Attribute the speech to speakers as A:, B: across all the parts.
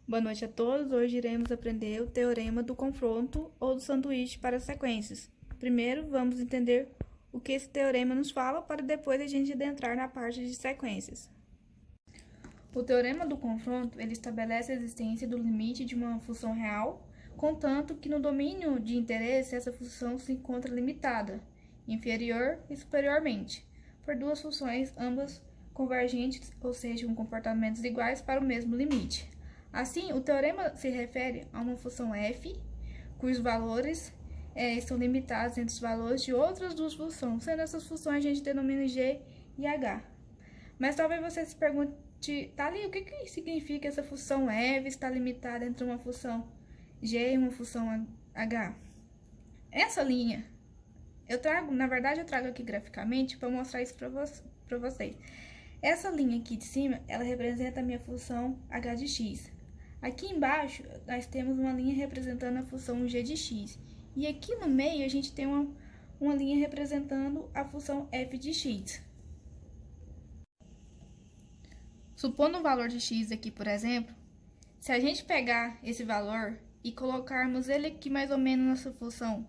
A: Boa noite a todos. Hoje iremos aprender o teorema do confronto ou do sanduíche para sequências. Primeiro, vamos entender o que esse teorema nos fala para depois a gente adentrar na parte de sequências. O teorema do confronto, ele estabelece a existência do limite de uma função real, contanto que no domínio de interesse essa função se encontra limitada, inferior e superiormente, por duas funções ambas convergentes, ou seja, com comportamentos iguais para o mesmo limite. Assim, o teorema se refere a uma função f, cujos valores estão limitados entre os valores de outras duas funções, sendo essas funções a gente denomina g e h. Mas talvez você se pergunte, tá ali, o que significa essa função f está limitada entre uma função g e uma função h? Essa linha, na verdade eu trago aqui graficamente para mostrar isso para vocês. Essa linha aqui de cima, ela representa a minha função h de x. Aqui embaixo, nós temos uma linha representando a função g de x. E aqui no meio, a gente tem uma linha representando a função f de x. Supondo um valor de x aqui, por exemplo, se a gente pegar esse valor e colocarmos ele aqui mais ou menos nessa função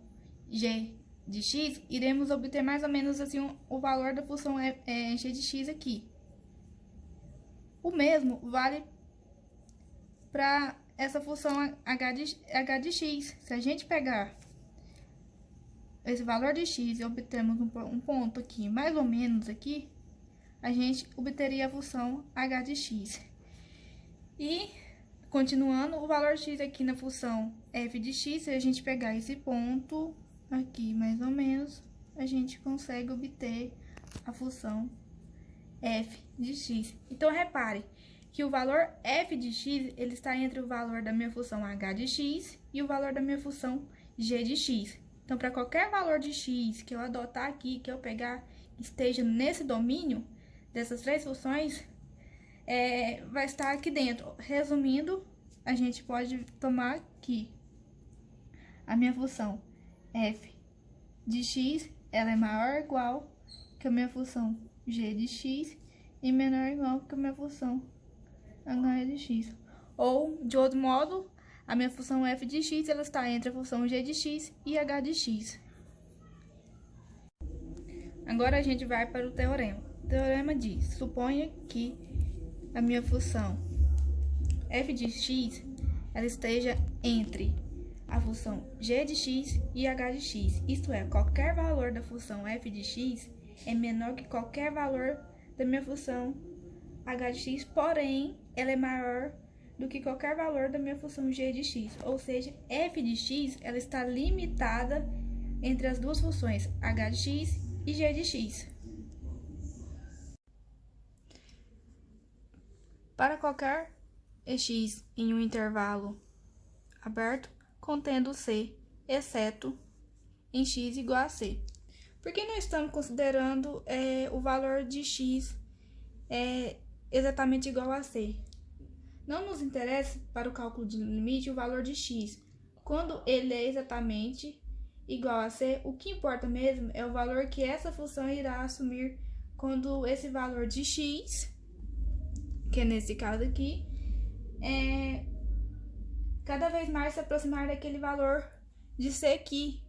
A: g de x, iremos obter mais ou menos assim o valor da função g de x aqui. O mesmo vale para essa função h de x. Se a gente pegar esse valor de x e obtermos um ponto aqui, mais ou menos aqui, a gente obteria a função h de x. E, continuando, o valor de x aqui na função f de x, se a gente pegar esse ponto aqui, mais ou menos, a gente consegue obter a função f de x. Então, repare que o valor f de x, ele está entre o valor da minha função h de x e o valor da minha função g de x. Então, para qualquer valor de x que eu adotar aqui, que eu pegar, que esteja nesse domínio dessas três funções, vai estar aqui dentro. Resumindo, a gente pode tomar que a minha função f de x, ela é maior ou igual que a minha função g de x e menor ou igual que a minha função h de x. Ou, de outro modo, a minha função f de x, ela está entre a função g de x e h de x. Agora a gente vai para o teorema. O teorema diz, suponha que a minha função f de x, ela esteja entre a função g de x e h de x. Isto é, qualquer valor da função f de x é menor que qualquer valor da minha função h de x, porém, ela é maior do que qualquer valor da minha função g de x. Ou seja, f de x, ela está limitada entre as duas funções h de x e g de x. Para qualquer x em um intervalo aberto, contendo c, exceto em x igual a c. Por que não estamos considerando o valor de x exatamente igual a c? Não nos interessa para o cálculo de limite o valor de x. Quando ele é exatamente igual a c, o que importa mesmo é o valor que essa função irá assumir quando esse valor de x, que é nesse caso aqui, cada vez mais se aproximar daquele valor de c aqui.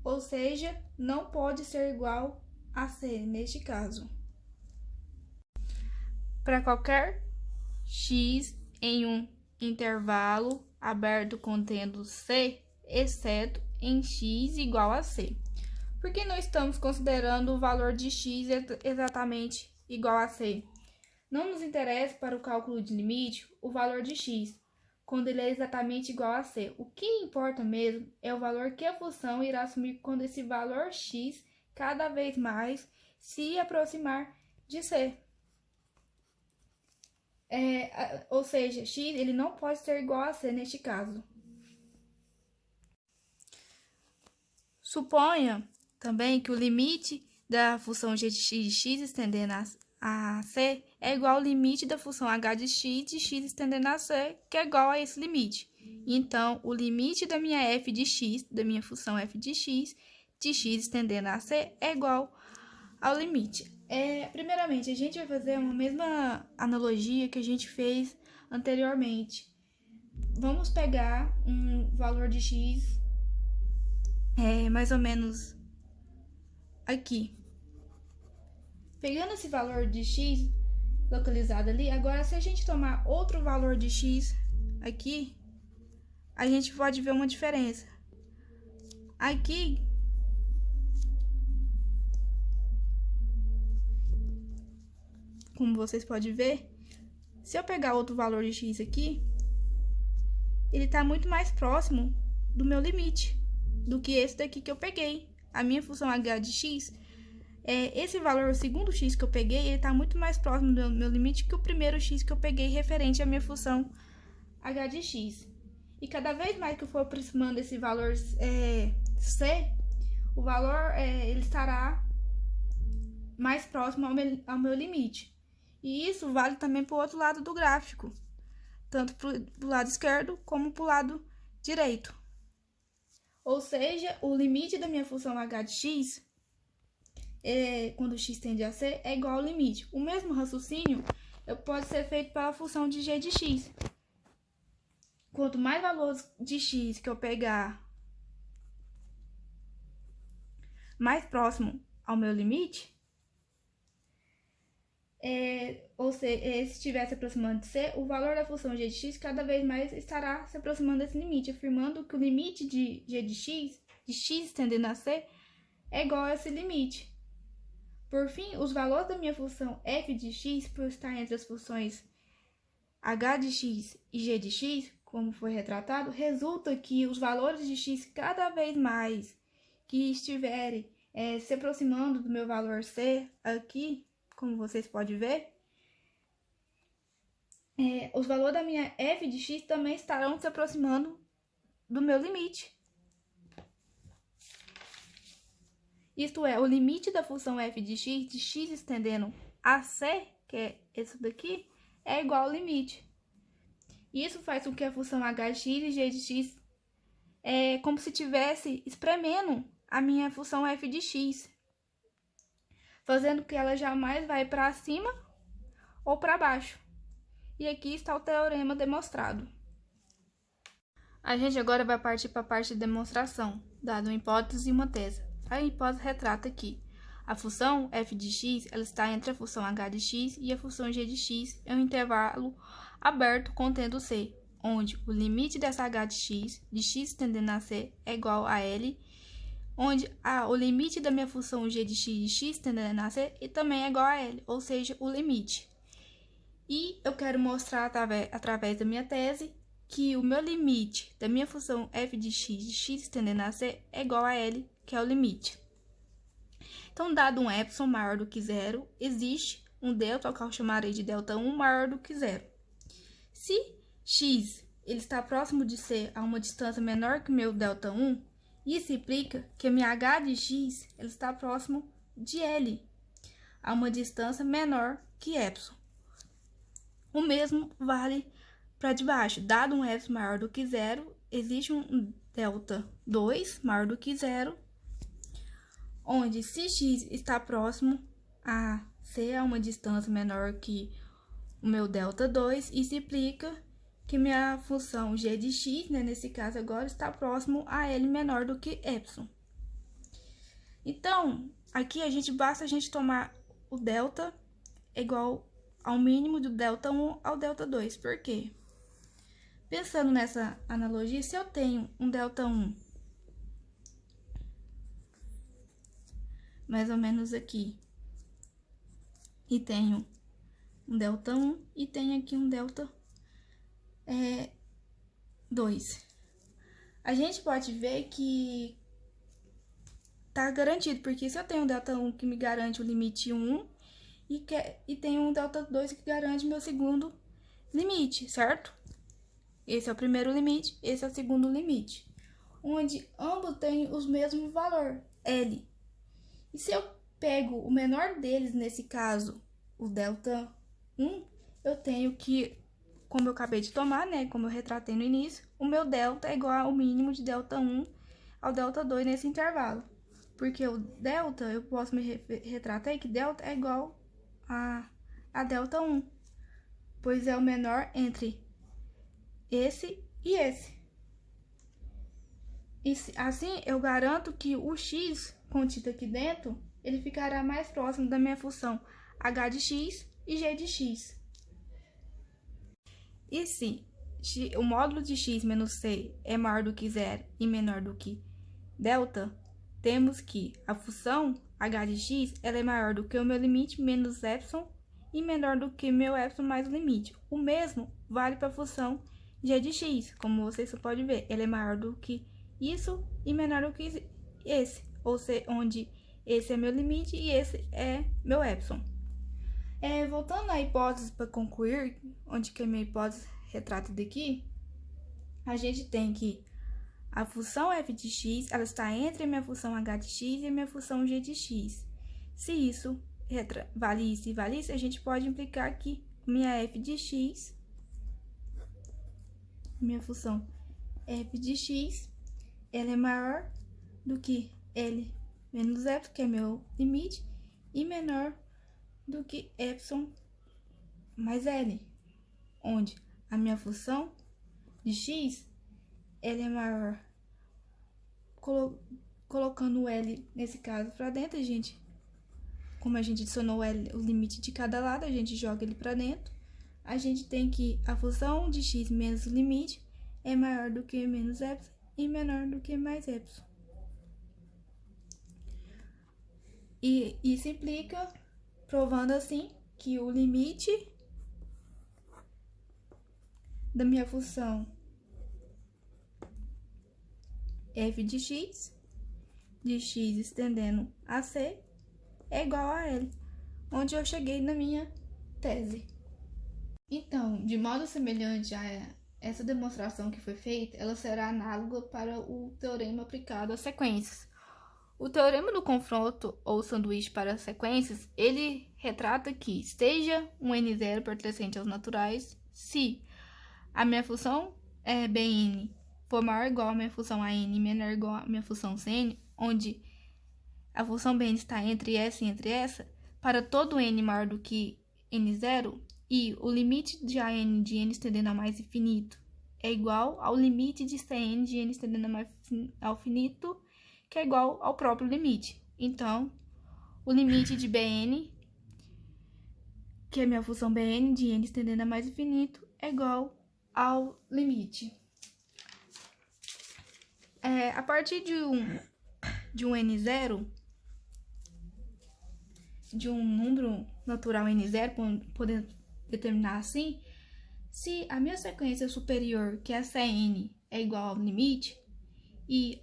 A: Ou seja, não pode ser igual a c neste caso. Para qualquer x em um intervalo aberto contendo c, exceto em x igual a c. Por que não estamos considerando o valor de x exatamente igual a c? Não nos interessa para o cálculo de limite o valor de x, quando ele é exatamente igual a c. O que importa mesmo é o valor que a função irá assumir quando esse valor x cada vez mais se aproximar de c. Ou seja, x ele não pode ser igual a c neste caso. Suponha também que o limite da função g de x estendendo a c é igual ao limite da função h de x estendendo a c, que é igual a esse limite. Então, o limite da minha f de x, da minha função f de x estendendo a c, é igual ao limite. Primeiramente, a gente vai fazer uma mesma analogia que a gente fez anteriormente. Vamos pegar um valor de x, mais ou menos aqui. Pegando esse valor de x localizado ali, agora se a gente tomar outro valor de x aqui, a gente pode ver uma diferença. Aqui, como vocês podem ver, se eu pegar outro valor de x aqui, ele está muito mais próximo do meu limite do que esse daqui que eu peguei. A minha função h de x, esse valor, o segundo x que eu peguei, ele está muito mais próximo do meu limite que o primeiro x que eu peguei referente à minha função h de x. E cada vez mais que eu for aproximando esse valor c, o valor ele estará mais próximo ao meu limite. E isso vale também para o outro lado do gráfico, tanto para o lado esquerdo como para o lado direito. Ou seja, o limite da minha função h de x, quando x tende a c, é igual ao limite. O mesmo raciocínio pode ser feito para a função de g de x. Quanto mais valores de x que eu pegar mais próximo ao meu limite, ou seja, se estiver se aproximando de c, o valor da função g de x cada vez mais estará se aproximando desse limite, afirmando que o limite de g de x tendendo a c, é igual a esse limite. Por fim, os valores da minha função f de x, por estar entre as funções h de x e g de x, como foi retratado, resulta que os valores de x cada vez mais que estiverem se aproximando do meu valor c aqui, como vocês podem ver, os valores da minha f de x também estarão se aproximando do meu limite. Isto é, o limite da função f de x estendendo a c, que é esse daqui, é igual ao limite. Isso faz com que a função h de x e g de x é como se estivesse espremendo a minha função f de x, fazendo que ela jamais vai para cima ou para baixo. E aqui está o teorema demonstrado. A gente agora vai partir para a parte de demonstração, dado uma hipótese e uma tese. A hipótese retrata aqui: a função f de x ela está entre a função h de x e a função g de x em um intervalo aberto contendo c, onde o limite dessa h de x tendendo a c, é igual a L, onde o limite da minha função g de x tendendo a c e também é igual a L, ou seja, o limite. E eu quero mostrar através da minha tese que o meu limite da minha função f de x tendendo a c é igual a L, que é o limite. Então, dado um epsilon maior do que zero, existe um delta, que eu chamarei de delta 1, maior do que zero. Se x ele está próximo de c a uma distância menor que o meu delta 1, isso implica que a minha h de x ela está próximo de L, a uma distância menor que epsilon. O mesmo vale para de baixo. Dado um epsilon maior do que zero, existe um delta 2 maior do que zero, onde se x está próximo a c a uma distância menor que o meu delta 2, isso implica que minha função g de x, né, nesse caso agora, está próximo a L menor do que epsilon. Então, aqui basta a gente tomar o delta igual ao mínimo do delta 1 ao delta 2. Por quê? Pensando nessa analogia, se eu tenho um delta 1 mais ou menos aqui, e tenho um delta 1 e tenho aqui um delta 2. A gente pode ver que tá garantido, porque se eu tenho um delta 1 que me garante o limite 1 e tenho um delta 2 que garante meu segundo limite, certo? Esse é o primeiro limite, esse é o segundo limite, onde ambos têm os mesmos valor, L. E se eu pego o menor deles, nesse caso, o delta 1, eu tenho que, como eu acabei de tomar, né, como eu retratei no início, o meu delta é igual ao mínimo de delta 1 ao delta 2 nesse intervalo. Porque o delta, eu posso me retratar que delta é igual a delta 1. pois é o menor entre esse e esse. E assim, eu garanto que o x contido aqui dentro, ele ficará mais próximo da minha função h de x e g de x. E se o módulo de x menos c é maior do que zero e menor do que delta, temos que a função h de x ela é maior do que o meu limite menos epsilon e menor do que meu epsilon mais o limite. O mesmo vale para a função g de x, como vocês podem ver, ela é maior do que isso e menor do que esse, ou seja, onde esse é meu limite e esse é meu epsilon. Voltando à hipótese para concluir, onde que a minha hipótese retrata daqui, a gente tem que a função f de x, ela está entre a minha função h de x e a minha função g de x. Se isso vale isso e vale isso, a gente pode implicar que minha f de x, minha função f de x, ela é maior do que L menos epsilon, que é meu limite, e menor do que epsilon mais L, onde a minha função de x, ela é maior, colocando o L, nesse caso, para dentro, como a gente adicionou o limite de cada lado, a gente joga ele para dentro, a gente tem que a função de x menos o limite é maior do que menos epsilon e menor do que mais epsilon. E isso implica, provando assim, que o limite da minha função f de x estendendo a c, é igual a L, onde eu cheguei na minha tese. Então, de modo semelhante a essa demonstração que foi feita, ela será análoga para o teorema aplicado às sequências. O teorema do confronto ou sanduíche para sequências, ele retrata que seja um n0 pertencente aos naturais se a minha função Bn for maior ou igual a minha função An e menor ou igual a minha função Cn, onde a função Bn está entre essa e entre essa, para todo n maior do que n0, e o limite de An de n estendendo a mais infinito é igual ao limite de Cn de n estendendo a mais ao infinito, que é igual ao próprio limite. Então, o limite de Bn, que é minha função Bn de n estendendo a mais infinito, é igual ao limite. A partir de um n0, de um número natural n0, podemos determinar assim, se a minha sequência superior, que é Cn, é igual ao limite, e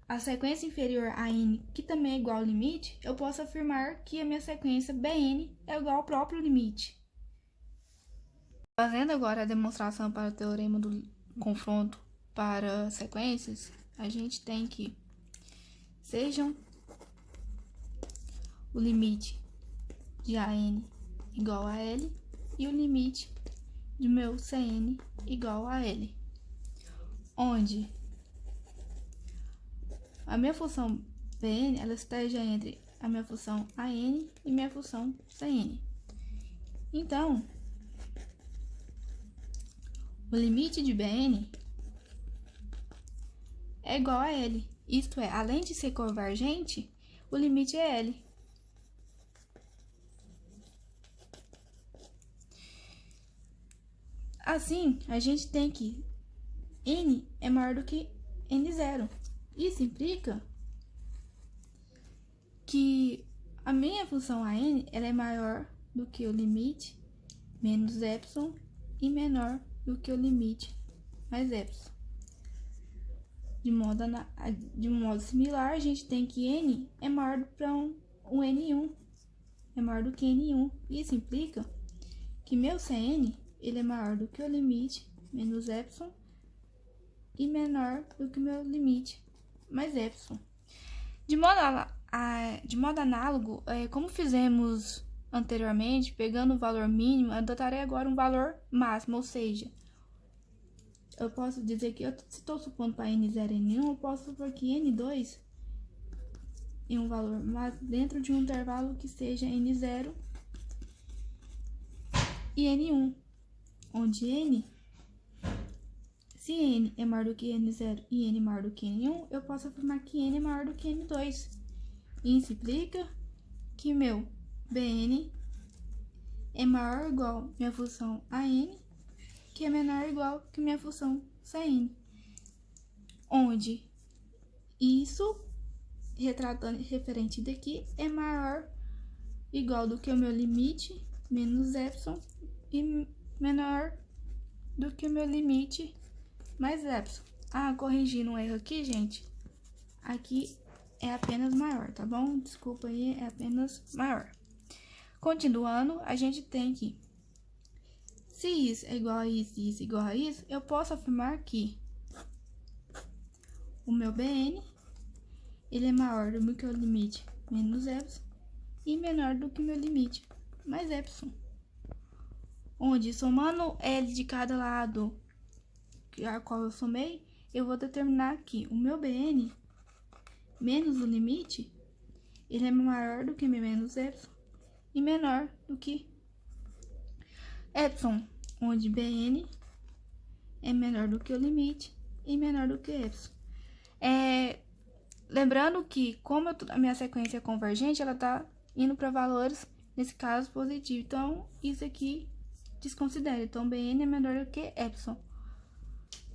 A: a sequência inferior a n, que também é igual ao limite, eu posso afirmar que a minha sequência Bn é igual ao próprio limite. Fazendo agora a demonstração para o teorema do confronto para sequências, a gente tem que sejam o limite de An igual a L e o limite de meu Cn igual a L, onde a minha função Bn, ela esteja entre a minha função An e minha função Cn. Então, o limite de Bn é igual a L. Isto é, além de ser convergente, o limite é L. Assim, a gente tem que n é maior do que n0. Isso implica que a minha função An ela é maior do que o limite menos epsilon e menor do que o limite mais epsilon. De modo similar, a gente tem que n é maior para um n1, é maior do que n1. Isso implica que meu Cn ele é maior do que o limite menos epsilon e menor do que o meu limite mais epsilon. De modo análogo, como fizemos anteriormente, pegando o valor mínimo, eu adotarei agora um valor máximo, ou seja, eu posso dizer que, se estou supondo para n0 e n1, eu posso supor que n2 é um valor dentro de um intervalo que seja n0 e n1. onde n, se n é maior do que n0 e n maior do que n1, eu posso afirmar que n é maior do que n2. Isso implica que meu Bn é maior ou igual a minha função an, que é menor ou igual que minha função sin. Onde isso, retratando referente daqui, é maior ou igual do que o meu limite menos epsilon e menor do que o meu limite mais epsilon. Ah, corrigindo um erro aqui, gente. Aqui é apenas maior, tá bom? Desculpa aí, é apenas maior. Continuando, a gente tem que, se isso é igual a isso e isso é igual a isso, eu posso afirmar que o meu Bn, ele é maior do que o limite menos epsilon e menor do que o meu limite mais epsilon. Onde, somando L de cada lado a qual eu somei, eu vou determinar que o meu Bn menos o limite, ele é maior do que menos epsilon e menor do que epsilon, onde Bn é menor do que o limite e menor do que epsilon. Lembrando que, como a minha sequência é convergente, ela está indo para valores, nesse caso, positivo. Então, isso aqui desconsidera. Então, Bn é menor do que epsilon.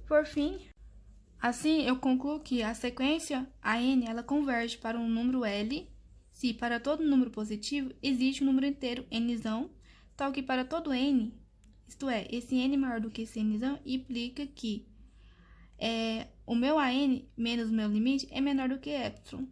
A: Por fim, assim, eu concluo que a sequência AN, ela converge para um número L, se para todo número positivo existe um número inteiro nzão, tal que para todo n, isto é, esse n maior do que esse nzão, implica que o meu AN menos o meu limite é menor do que epsilon.